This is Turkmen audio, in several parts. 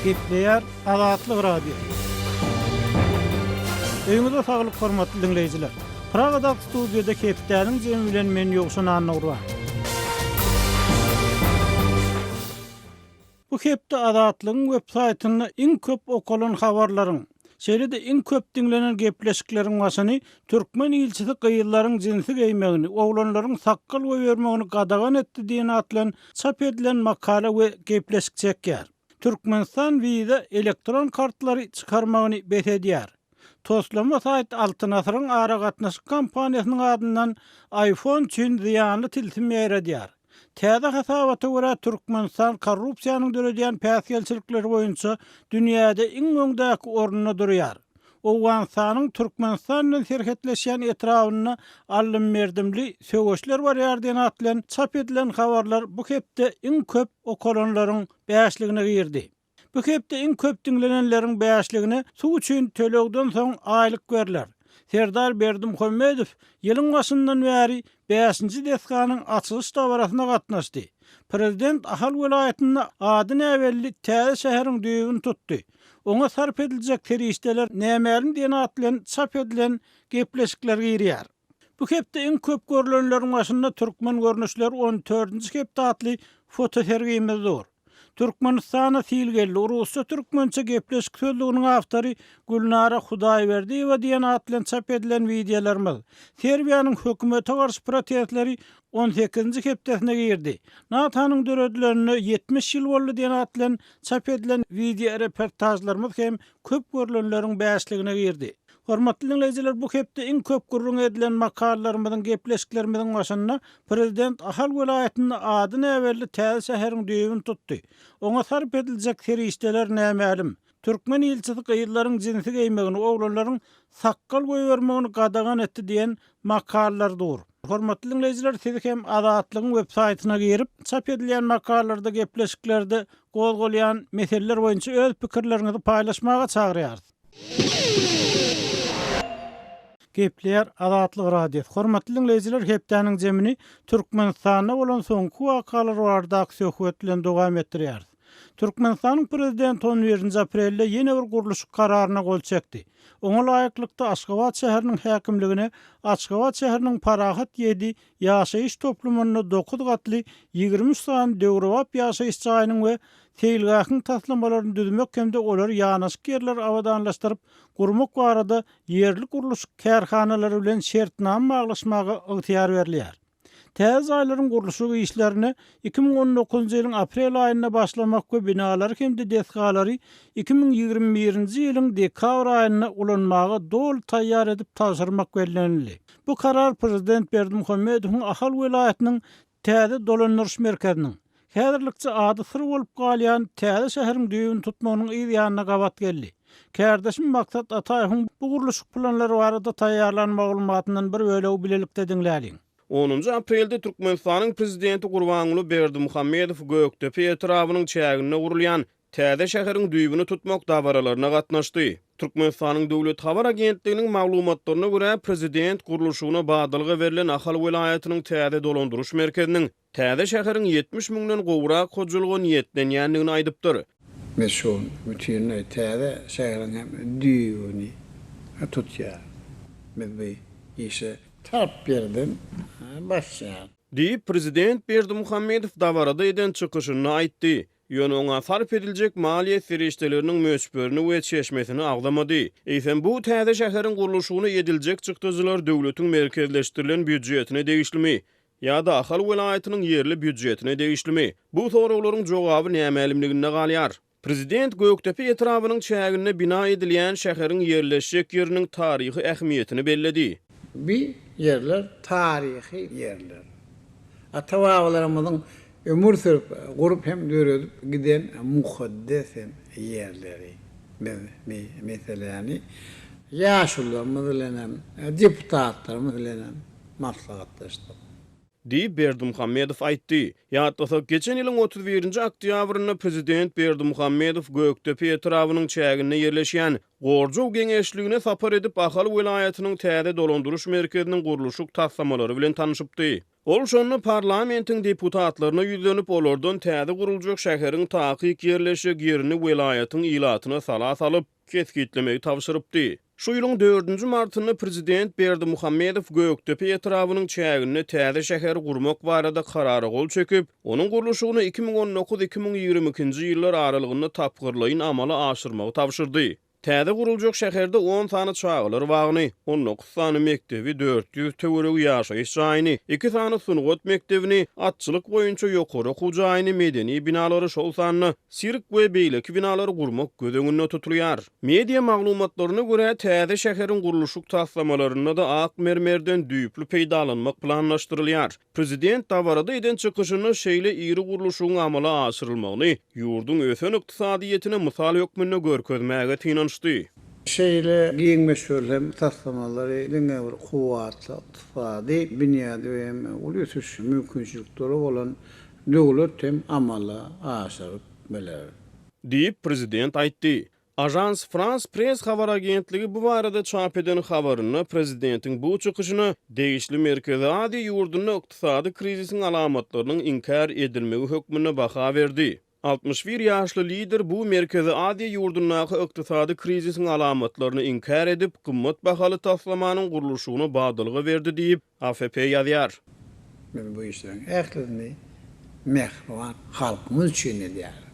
Gepleýär Azatlyk Radio. Öňüňizde saglyk hormatly dinleýijiler. Pragada studiýada Kepdäniň jemi bilen men ýogşan anawra. Bu hepde Azatlygyň websaýtyny iň köp okulan habarlaryň, şeýle-de iň köp dinlenen gepleşikleriň başyny türkmen ilçisi gyýyllaryň jinsi geýmegini, oglanlaryň sakkal goýbermegini gadagan etdi diýen atlan çap edilen makala we gepleşik çekýär. Türkmenistan viza elektron kartlary çykarmagyny betedýär. Toslama saýt Altyn Asyryň ara gatnaşyk kampaniýasynyň adyndan iPhone üçin ziýanly tilsim ýeredýär. Täze hesabata görä Türkmenistan korrupsiýanyň döredýän päsgelçilikleri boýunça dünýäde iň öňdäki ornuna durýar. Owgansanyň Türkmenistan bilen serhetleşýän etrawyna allym merdimli söwüşler barýar diýen atlan çap edilen habarlar bu hepde iň köp okulanlaryň bäşligine girdi. Bu hepde iň köp dinlenenleriň bäşligine suw üçin tölegden soň aýlyk berilýär. Serdar Berdimuhammedow ýylyň başyndan bäri 5-nji deskanyň açylyş dawarasyna gatnaşdy. Prezident Ahal welaýatyna adyny äwelli Täze şäheriň düýbüni tutdy. Oňa sarp ediljek terişdeler nämälim diýen atlan çap edilen gepleşikler girýär. Bu hepde iň köp görülenleriň başynda türkmen görnüşleri 14-nji hepde atly fotosergimiz. Türkmenistana silgelli Rusça türkmençe gepleşik sözlüğünün awtory Gülnara Hudaýberdiýewa diýen atlan çap edilen wideolarymyz. Serbiýanyň hökümete garşy protestleri 18-nji hepdesine girdi. NATO'nyň döredlerini 70 ýyl boldy diýen atlan çap edilen video reportajlarymyz hem köp görülenleriň bäşligine girdi. Hormatly dinleýijiler, bu hepde iň köp gurrun edilen makalalarymyzyň gepleşiklerimizin başynda Prezident Ahal welaýatyny adyny äwelli Täze şäheriň düýbüni tutdy. Oňa sarp ediljek terişdeler nämälim? Türkmen ilçisi gyýyllaryň jinsi geýmegini, oglanlaryň sakkal goýbermegini gadagan etdi diýen makalalar dur. Hormatly dinleýijiler, siz hem Azatlygyň websaýtyna girip, çap edilen makalalarda gepleşiklerde gozgolýan meseleler boýunça öz pikirleriňizi paýlaşmaga çagyrýar. Gepleýär Azatlyk Radio. Hormatly dinleýijiler, hepdäniň jemini Türkmenistana bolan soňky wakalar barada söhbet bilen dowam etdirýär. Türkmenistanyň prezidenti 11-nji aprelde ýene bir guruluş kararyna gol çekdi. Oňa laýyklykda Aşgabat şäheriniň häkimligine Aşgabat şäheriniň Parahat 7 ýaşaýyş toplumyny 9 gatly 23 san döwrewap ýaşaýyş jaýynyň we teýilgahyň taslamalaryny düzmek hemde olar ýanaşyk ýerler awadanlaşdyryp gurmak barada ýerli guruluş kärhanalary bilen şertnama baglaşmagy ygtyýar berilýär. Täze aýlaryň guruluşy işlerini 2019-njy ýylyň aprel aýynda başlamak we binalary hemde desgalary 2021-nji ýylyň dekabr aýyna ulanmagy dol taýýar edip taşyrmak bellenildi. Bu karar Prezident Berdimuhammedowyň Ahal welaýatynyň Täze dolandyryş merkeziniň häzirlikçe ady syr bolup galýan Täze şäheriň düýbüni tutmagynyň ýa-ýanyna gabat geldi. Kärdeşim maksat Ataýewiň bu guruluş planlary barada taýýarlanma maglumatyndan bir böleg bilelikde dinläliň. 10 aprelde Türkmenistanyň prezidenti Gurbanuly Berdimuhammedow Göktepe etrawynyň çägine gurulýan Täze şäheriň düýbüni tutmak dawralaryna gatnaşdy. Türkmenistanyň döwlet habar agentliginiň maglumatlaryna görä prezident guruluşyna badylyga berilen Ahal welaýatynyň Täze dolandyryş merkeziniň Täze şäheriň 70 000-den gowrak hojulugy niýetlenýändigini aýdypdyr. Meşhur bütün Täze şäheriň düýbüni tutýar. Medbi işe tarp berdim başlaýar. Diýip prezident Berdimuhammedow dawarada eden çykyşyny aýtdy. Ýöne oňa sarp ediljek maliýet serişdeleriniň möçberini we çeşmesini agdamady. Eýsem bu Täze şäheriň guruluşyny ediljek çykdyjylar döwletiň merkezleşdirilen büdjetine degişlimi ýa-da Ahal welaýatynyň ýerli büdjetine degişlimi? Bu soraklaryň jogaby nämelimligine galýar. Prezident Göktepe etrawynyň çägine bina edilýän şäheriň ýerleşik ýeriniň taryhy ähmiýetini belledi. Bir yerler tarihi yerler. Atawalarymyzyň ömür sürüp gurup hem döredip giden muhaddes yerleri. Meseleni ýaşullarymyz bilen, deputatlarymyz bilen maslahatlaşdyk. diýip Berdimuhammedow aýtdy. Ýa-da geçen ýylyň 31-nji oktýabryna prezident Berdimuhammedow Göktepe etrawynyň çägine ýerleşýän Gorjow geňeşligine sapar edip Ahal welaýatynyň Täze dolandyryş merkeziniň guruluşyk taslamalary bilen tanyşypdy. Ol şonu parlamentin deputatlaryna ýüzlenip olardan täze guruljak şäheriň takyk ýerleşik ýerini welaýatyň ilatyna sala salyp keskitlemeyi tawşyrypdy. Şu ýylyň 4-nji martyny prezident Berdimuhammedow Göktepe etrawynyň çägini täze şäher gurmak barada karara gol çöküp, onuň gurulşygyny 2019-2022-nji ýyllar aralygynda tapgyrlaýyn amala aşyrmagy tawşyrdy. Täze guruljak şäherde 10 sany çağılar wagyny, 19 sany mektebi, 400 töwereg ýaşaýyş jaýyny, 2 sany sunugat mektebini, atçylyk boýunça ýokary okuw jaýyny, medeni binalary şol sanyny, sirk we beýleki binalary gurmak gödeňinde tutulýar. Media maglumatlaryna görä täze şäheriň gurulşy taslamalaryna da ak mermerden düýüplü peýdalanmak planlaşdyrylýar. Prezident dawarada eden çykyşyny şeýle iri gurulşyň amala aşyrylmagyny, ýurdun ösen ykdysadyýetine mysal hökmünde görkezmäge tinançdy. Şeyle giyinme söylem taslamaları denge bir kuvvetli iktisadi bünyada ve ulus mümkünçülükleri olan döwlet hem amala aşyryp beler. Diýip prezident aýtdy. Ajans France Press habar agentligi bu barada çap eden habaryny prezidentiň bu çykyşyny Degişli Merkezi Adi ýurduna ykdysady krizisiň alamatlarynyň inkar edilmegi hökmüne baha berdi. 61 ýaşly lider bu Merkezi Adi ýurdunaky ykdysady krizisiň alamatlaryny inkar edip gymmat bahaly taslamanyň gurulşygyna badylygy berdi diýip AFP ýazýar. Men bu işlerin ählini mehruan halkymyz üçin edýär.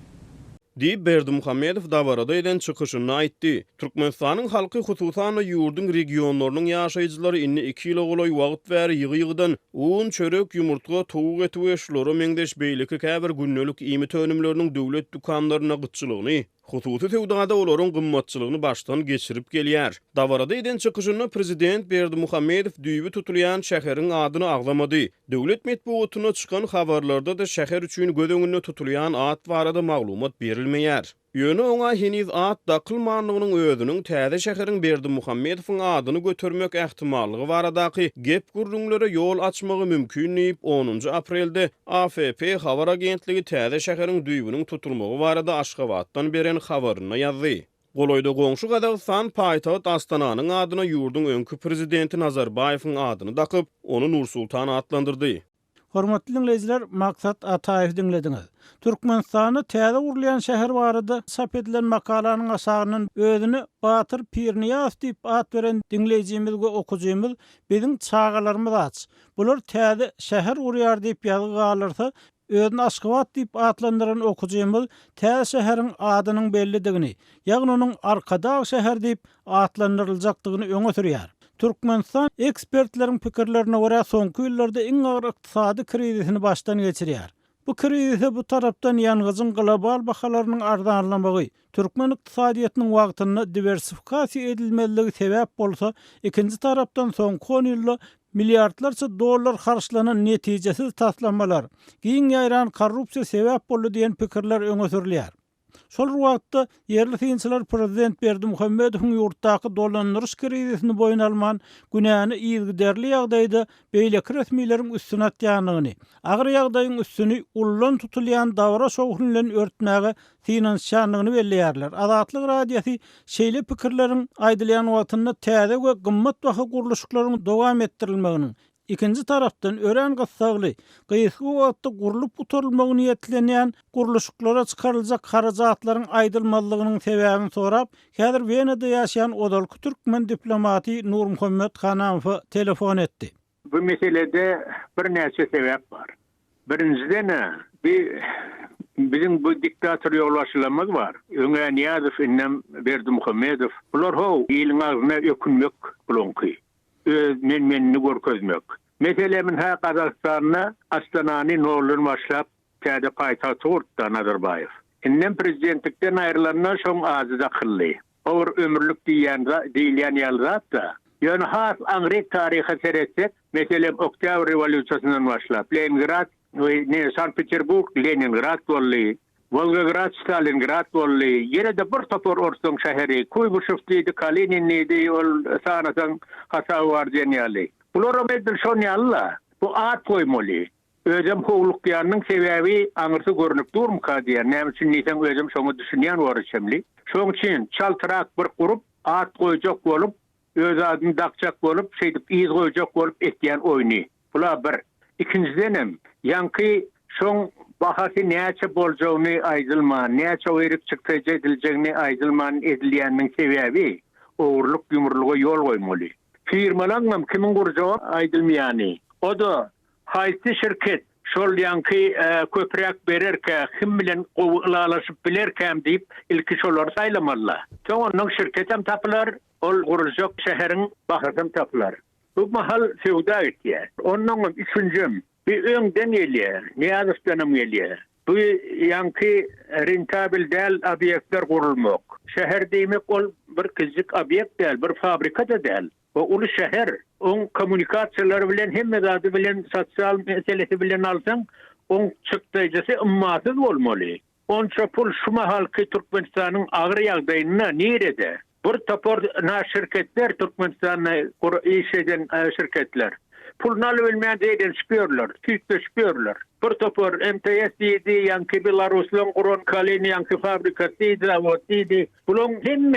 Diýip Berdimuhammedow dawarada eden çykyşyny aýtdy. Türkmenistanyň halky hususan ýurdun regionlarynyň ýaşaýjylary inni 2 ýyla golay wagt bäri ýygy-ýygydan un, çörek, ýumurtga, towuk eti we şolary meňdeş beýleki käbir günnelik ýemy tönümleriniň döwlet dukanlaryna gytçylygyny, hususy sewdada olaryň gymmatçylygyny başdan geçirip gelýär. Dawarada eden çykyşyny prezident Berdimuhammedow düýbi tutulýan şäheriň adyny aglamady. Döwlet medeniýetine çykan habarlarda da şäher üçin gödeňinde tutulýan ad barada maglumat berilmeýär. Ýöne oňa heniz ad daqylmanlygynyň özüniň täze şäheriň Berdimuhammedowyň adyny götürmek ähtimallygy baradaky gep gurrunlara ýol açmagy mümkin diýip 10 aprelde AFP habar agentligi täze şäheriň düýbüniň tutulmagy barada Aşgabatdan beren habaryna ýazdy. Goloyda goňşy Gazagystan paýtagy Astananyň adyna ýurdun öňkü prezidenti Nazarbayewiň adyny dakyp, onu Nursultan adlandyrdy. Hormatly dinleyijiler, Maksat Ataýew dinlediňiz. Türkmenistany täze gurulýan şäher barada sap edilen makalanyň aşagynyň özüni Batyr Pirniyaz diýip ad beren dinlejijimizge okujymyz biziň çağalarymyz aç. Bular täze şäher gurýar diýip ýazy galyrsa, özüni Aşgabat diýip adlandyran okujymyz täze şäheriň adynyň bellidigini, ýagny onuň arkadag şäher diýip adlandyryljakdygyny öňe sürýär. Türkmenistan ekspertleriň pikirlerine görä soňky ýyllarda iň agyr ykdysady krizisini başdan geçirýär. Bu krizise bu tarapdan ýalňyzyň global bahalarynyň arzanlamagy, Türkmen ykdysadyýetynyň wagtyny diversifikasiýa edilmeligi sebäp bolsa, ikinji tarapdan soňky 10 ýylda milliardlarça dollar harçlanan netijesiz taslamalar, giň ýaýran korrupsiýa sebäp boldy diýen pikirler öňe sürülýär. Şol wagtda yerli synçylar prezident Berdimuhammedowyň ýurtdaky dolandyrys krizisini boýun alman günäni ýygyderli ýagdaýda beýleki resmiýleriň üstüne atýanyny, agyr ýagdaýyň üstüni ullan tutulýan dawra şowhun bilen örtmäge finansiýanyny belleýärler. Azatlyk radiýasy şeýle pikirleriň aýdylýan wagtynda täze we gymmat baha gurulşyklaryň dowam etdirilmegini, ikinji tarapdan ören gysagly, gysgy wagtda gurulup utarylmagy niýetlenýän gurulşyklara çykaryljak harajatlaryň aýdylmalygynyň sebäbini sorap, häzir Wenada ýaşaýan odalky türkmen diplomaty Nurmuhammed Hanamow telefon etdi. Bu meselede bir näçe sebäp bar. Birinciden bizim bu diktatör ýolbaşçylarymyz bar. Öňe Niýazow innem Berdimuhammedow. Bular ýylyň agyna ökünmek bolonky. Menni görkezmek. Meselemin ha Gazagystanyna Astanany nolun başlap täze paýtagy urtda Nazarbayew. Innem prezidentlikden aýrylandan soň azy dakylly. Owr ömürlük diýilýän ýalzatda. Ýöne has Amerik taryhy seretsek, meselem Oktябr rewolýusiýasyndan başlap Leningrad we Sankt Peterburg, Leningrad boldy. Volgograd, Stalingrad boldy. Ýerde bir topor orsun şäheri, Kuybuşew diýdi, Kalinin diýdi, ol sanadan hasa var diýenýärli. Bular medil şon ýalla. Bu at koýmaly. Özüm howluk ýanyň sebäbi aňyrsy görünip durmka diýär. Näme üçin diýsem özüm şoňa düşünýän barçamly. Şoň üçin çaltyrak bir gurup at goýjak bolup, öz adyny dakjak bolup, şeýdip iz goýjak bolup etýän oýny. Bular bir İkincidenem yankı şoň bahasy näçe boljagyny aýdylman, näçe öýrük çykdyjy ediljegini aýdylman edilýändiň sebäbi ogurluk ýumurluga ýol goýmaly. Firmalaryň kimin gurjagy aýdylmaýany. O da haýsy şirket şol yankı köprek bererke kim bilen gowlalaşyp bilerkem diýip ilki şolar saýlamalylar. Şoňanyň şirketem tapylar, ol gurulacak şäheriň bahasym tapylar. Bu mahal fewda etýär. Onuň üçüncüm bir öňden gelýär, näzikden gelýär. Bu yankı rentabil däl obýektler gurulmak. Şäher diýmek ol bir kizik obyekt däl, bir fabrika da däl. O ulu şäher, on kommunikasiýalary bilen hemme zady bilen sosial meselesi bilen alsaň, on çykdyjysy ymmasyz bolmaly. Onça pul şu mahalky Türkmenistanyň agyr ýagdaýyna nerede? Bir topor şirketler Türkmenistanyň işeden şirketler. Pulunu alıbilmeyen deyden şüpüyorlar, tüyükte şüpüyorlar. Bir topor MTS deydi, yankı Belarus'un kuron kaleni yankı fabrikası deydi, zavod deydi. Bunun hem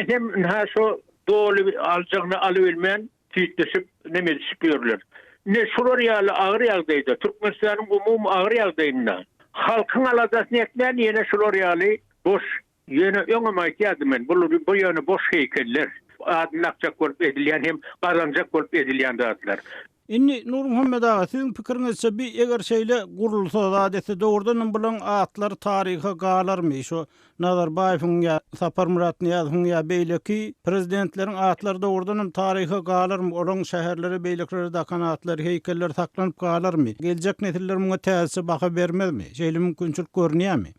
şu doğulu alacağını alıbilmeyen tüyükleşip nemedi şüpüyorlar. Ne şular yağlı ağır yağdaydı, Türkmenistan'ın umum ağır yağdayında. Halkın alacağını etmeyen yine şular yağlı boş. Yine öňüme aýtýardymen, bu ýöne boş heykeller. Adlakçak bolup edilýän hem gazanjak bolup edilýän zatlar. Inni Nur Muhammed ağa, siziň pikiriňizçe bir eger şeýle gurulsa adetde doğrudan bilen atlar taryha galarmy? Şo Nazarbayewiň ýa Sapar Murat Niýazowyň ýa beýleki prezidentleriň atlar doğrudan taryha galarmy? Olaň şäherleri, beýleklere dakan atlar, heykeller saklanyp galarmy? Geljek nesiller muňa täsir baha bermezmi? Şeýle mümkinçilik görnýärmi?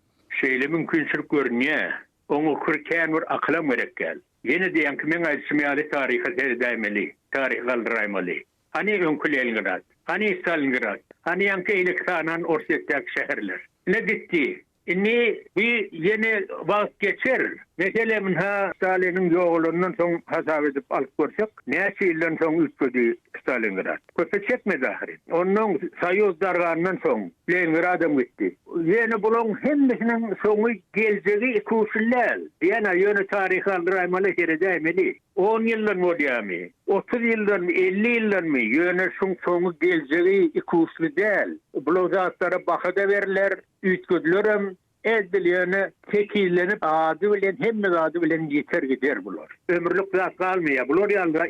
Şeýle mümkinçilik görnýär. Oňa kirken bir akla gerek gel. Ýene diýen ki men aýdysmýaly taryha dämeli, taryh galdyraýmaly. Hani Önküleningrad, hani Stalingrad, hani yankı elektranan orsetyak şehirler. Ne gitti? Inni bir yeni vakt geçer. Mesela minha Stalin'in yoğulundan son hesap edip alıp görsek, näçe ýyldan soň ütküdi Stalingrad. Köpe çekmedi ahiri. Onun Soýuz dargandan soň Leningrad'a gitti. Yeni bulun hemmesinin soňy geljegi ikuşiller. Ýene ýöne taryhy aldyraýmaly herejämeli. 10 ýyldan bolýarmy? 30 ýyldan, 50 ýyldanmy? Ýöne şoň soňy geljegi ikuşly däl. Bu zatlara baha da berler, ütküdilerim. Ezdiliyene tekillenip adı bilen hemme adı bilen yeter gider bular. Ömürlük zat kalmaya. Bular yalnız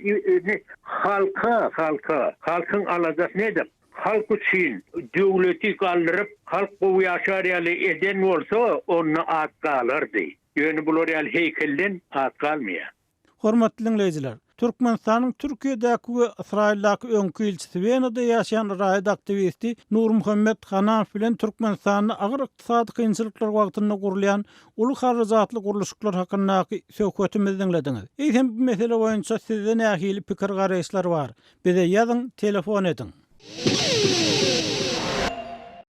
halkın alacak nedir? Halk için devleti kaldırıp halk bu yaşaryalı eden olsa onu at kalırdı. Yani bular yal heykelden at kalmaya. Hormatly dinleyijiler, Türkmenistanyň Türkiýedäki we Israildaky öňkü ilçisi Wenada ýaşaýan raýat aktivisti Nur Muhammed Hanaf bilen Türkmenistanyň agyr ykdysady kynçylyklar wagtynda gurulýan uly harajatly guruluşlar hakyndaky söhbetimizi dinlediňiz. Eýsem bu mesele boýunça sizde nähili pikir garaýşlar bar. Bize ýazyň, telefon ediň.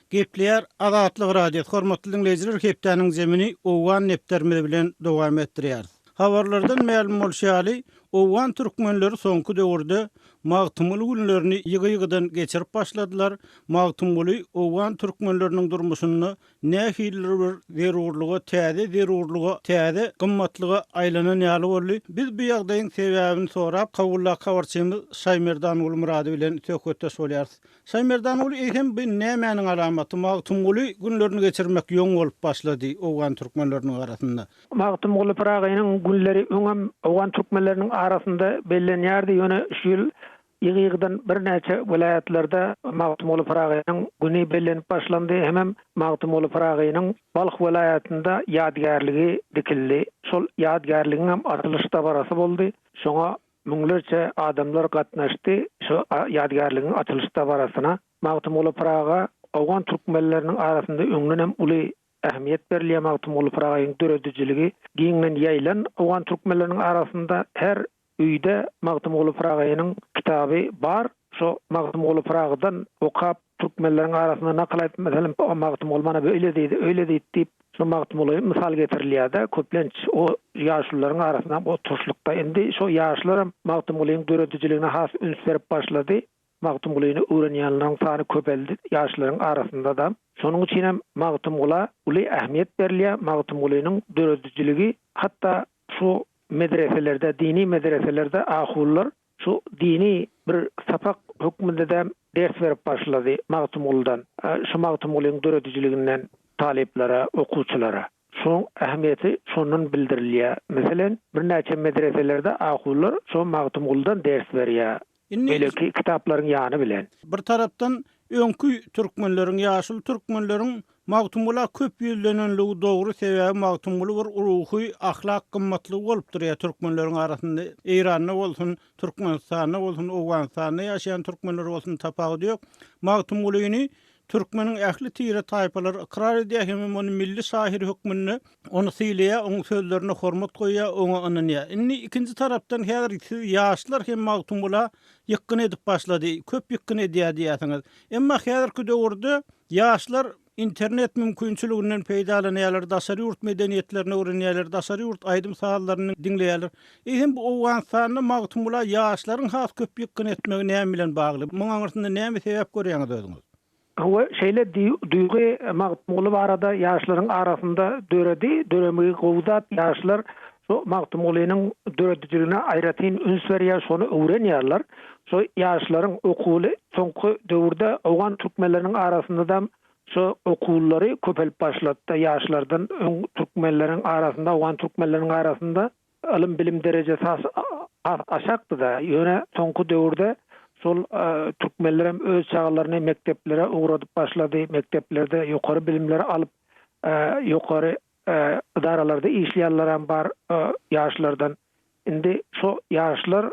Gepler Azatlyk radio hormatly dinleyijiler, hepdeniň zemini owan neptermede bilen dowam etdirýär. Habarlardan ma'lum bolşaly, owan türkmenleri soňky döwürde magtymly günlerini ýygy-ýygydan geçirip başladylar. Magtymly owan türkmenleriniň durmuşyny nähili bir zerurluga, täze gymmatlyga aýlanan ýaly boldy. Biz bu ýagdaýyň sebäbini sorap, Kabulla habarçymyz Şaýmerdan uly Murady bilen söhbetde bolýarys. Şaýmerdan uly eýsem bu nämäniň alamaty? Magtymly günlerini geçirmek ýoň bolup başlady owan türkmenleriniň arasynda. Magtymly Pragaýynyň günleri öňem owan türkmenleriniň arasynda bellenýärdi. Ýöne şu ýyl ýygy-ýygydan bir näçe welaýatlarda Magtymly Pragaýynyň güni bellenip başlandy. Hemem Magtymly Pragaýynyň Balx welaýatynda ýadgarlygy dikildi. Şol ýadgarlygyň hem atylyş tabarasy boldy. Şoňa müňlerçe adamlar gatnaşdy. Şu ýadgarlygyň atylyş tabarasyna Magtymly Praga owan türkmenleriniň arasynda öňden hem uly ähmiýet berilýär. Magtymly Pragaýynyň döredijiligi giňden ýaýlan owan türkmenleriniň arasynda her üýde Magtymly Pragaýynyň kitaby bar. Şo Magtymly Pragadan okap türkmenleriň arasynda nakal aýdyp, meselem Magtymly mana öyle diýdi diýip şo Magtymly mysal getirilýär. Köplenç o ýaşlylaryň arasynda o turşlukda indi şo ýaşlar Magtymlyň döredijligine has üns berip başlady. Magtymlyny öwrenýänleriň sany köpeldi ýaşlaryň arasynda da. Şonuň üçin hem Magtymlyga uly ähmiýet berilýär. Magtymlynyň döredijiligi hatda şu medreselerde, dini medreselerde ahullar şu dini bir sapak hükmünde de ders berip başlady Magtymguldan. Şu Magtymgulyň döredijiliginden taleplere, okuwçylara. Şoň ähmiýeti şondan bildirilýär. Meselen, bir näçe medreselerde akuwlar şu Magtymguldan ders berýär. Belki kitapların ýany bilen. Bir tarapdan öňkü türkmenleriň, ýaşyl türkmenleriň Magtymgula köp ýüzlenenligi dogry sebäbi Magtymgul bir ruhy, ahlak gymmatlygy bolup durýar türkmenleriň arasynda. Eýranda bolsun, Türkmenistanda bolsun, Owganistanda ýaşaýan türkmenler bolsun tapagy ýok. Magtymgulyny Türkmeniň ähli tire taýpalar ikrar edýär hem onu milli şahyr hökmünde onu syýlaýar, onun sözlerine hormat goýýar, onu ananýar. Indi ikinji tarapdan häzir ýaşlar hem Magtymgula ýykyn edip başlady, köp ýykyn edýär diýäsiňiz. Emma häzirki döwürde ýaşlar internet mümkinçiliginden peýdalanýarlar, daşary ýurt medeniýetlerini öwrenýärler, daşary ýurt aýdym sahallaryny diňleýärler. Hem bu Owganistanda Magtymgula ýaşlaryň has köp ýykyn etmegi näme bilen bagly? Muňa arasynda näme sebäp görýäňiz özüňiz? Hawa şeýle duýgy Magtymguly barada ýaşlaryň arasynda döremigi gowzap ýaşlar şu Magtymgulynyň döredijiligine aýratyn üns berýär, şonu öwrenýärler. Şu ýaşlaryň okuwly soňky döwürde Owgan türkmenleriniň arasynda da şu okuwlary köpelip başlatdy. Ýaşlardan türkmenleriň arasynda, Owgan türkmenleriniň arasynda ilim bilim derejesi aşakdy da. Ýöne soňky döwürde sol türkmenler hem öz çağlarını mekteplere uğradıp başladı. Mekteplerde yukarı bilimleri alıp yukarı idaralarda işleyenler hem var yaşlardan. Indi şu yaşlar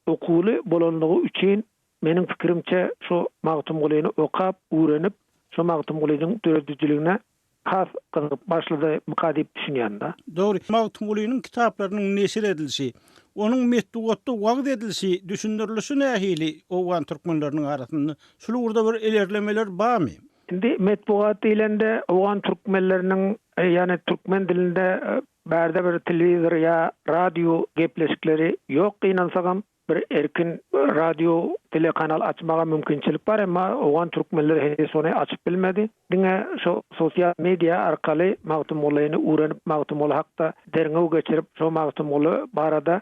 okuwly bolanlygy üçin menin fikirimçe şu Magtymgulyny okap, öwrenip şu Magtymgulynyň döredijiligine has gynyp başlady mukadip düşünýär. Dogry. Magtymgulynyň kitaplarynyň neşir edilişi, onun metdugatda wagt edilişi, düşündirilişi nähili Owgan türkmenleriniň arasynda. Şol urda bir ilerlemeler barmy? Indi metbuat dilinde Owgan türkmenleriniň ýani türkmen dilinde bärde bir telewizor ýa radio gepleşikleri ýok gynansaňam bir erkin radio telekanal açmaga mümkinçilik bar, emma Owgan türkmenleri henüz onu açıp bilmedi. Diňe şu sosial media arkaly Magtymgulyny öwrenip Magtymguly hakda derňew geçirip şu Magtymguly barada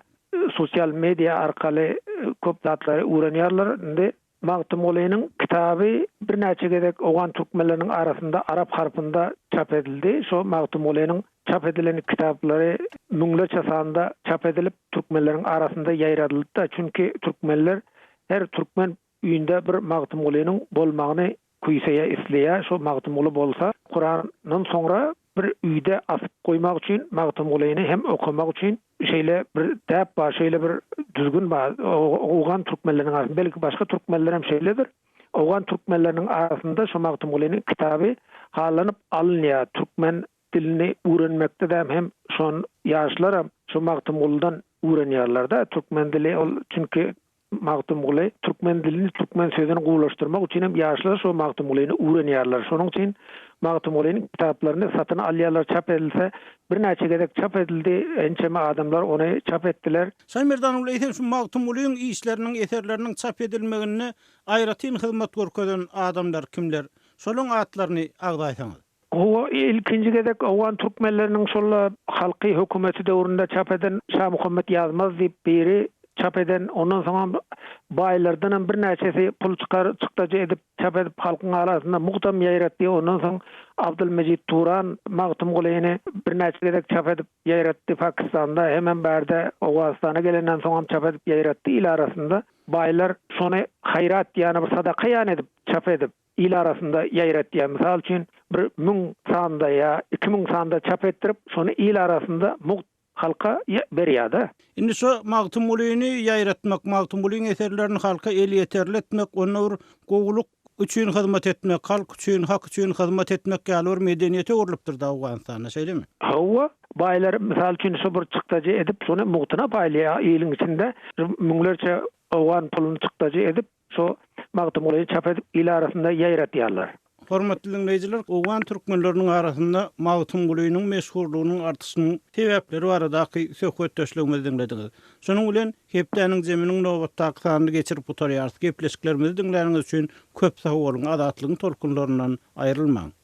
sosial media arkaly köp zatlary öwrenýärler. Indi Magtymgulynyň kitaby bir näçe gedek Owgan türkmenleriniň arasynda arap harpynda çap edildi. Şu Magtymgulynyň çap edilen kitaplary müňleçe sanda çap edilip türkmenleriň arasynda ýaýradyldy da. Çünki türkmenler her türkmen üýünde bir Magtymgulynyň bolmagyny kuýsaýa isleýär. Şu Magtymguly bolsa Kur'anyň soňra bir üýde asyp goýmak üçin Magtymgulyny hem okamak üçin şeýle bir däp bar, şeýle bir düzgün bar. Owgan türkmenleriniň arasynda belki başga türkmenler hem şeýledir. Owgan türkmenleriniň arasynda şu Magtymgulynyň kitaby halanyp alynýar. Türkmen dilini öwrenmekde de hem şon ýaşlar şu Magtymgulydan öwrenýärler da. Türkmen dili çünki Magtymguly türkmen dilini, türkmen sözüni gowlaşdyrmak üçin hem ýaşlar şu Magtymgulyny öwrenýärler. Şonuň üçin Magtymgulynyň kitaplaryny satyn alýarlar, çap edilse bir näçe gedek çap edildi. Ençeme adamlar onu çap etdiler. Saýmerdan uly şu Magtymgulyň işleriniň, eserleriniň çap edilmegini aýratyn hyzmat görkezen adamlar kimler? Şolaryň atlaryny agdaýsaňyz. O ilkinci gedek Owgan türkmenleriniň şol halky hökümeti döwründe çap eden Şah Muhammed Ýazmaz diýip biri çap eden, ondan soňra baýlardan bir näçesi pul çykdaja edip çap edip halkyň arasynda muhtam ýaýratdy. Ondan soň Abdülmejid Turan Magtymgulyny bir näçe gedek çap edip ýaýratdy Pakistanda, hemen bärde Owganistana gelenden soň çap edip ýaýratdy. Il arasynda baýlar şonu haýrat ýani bir sadaka ýani edip çap edip il arasynda ýaýratdy. Misal üçin bir 1000 sanda ýa 2000 sanda çap ettirip şonu il arasynda halka berýärdi. Indi şu Magtymgulyny ýaýratmak, Magtymgulyň eserlerini halka el ýeterletmek, onu gowluk üçin hyzmat etmek, halk üçin, hak üçin hyzmat etmek ýaly bir medeniýete öwrülipdir da Owganistanda, şeýlemi? Hawa baýlar misal üçin şu bir çykdaja edip şonu muhtuna baýlaýar ýylyň içinde müňlerçe Owgan puluny çykdaja edip şu Magtymgulyny çap edip il arasynda ýaýratýarlar. Hormatly dinleyijiler, Owgan türkmenleriniň arasynda Magtymgulynyň meşhurlygynyň artyşynyň sebäpleri baradaky söhbetdeşligimizi dinlediňiz. Şonuň bilen hepdeniň jeminiň nowatdaky sanyny geçirip oturýarys. Gepleşiklerimizi dinläniňiz üçin köp sag bolun, adatlygyň tolkunlaryndan aýrylmaň.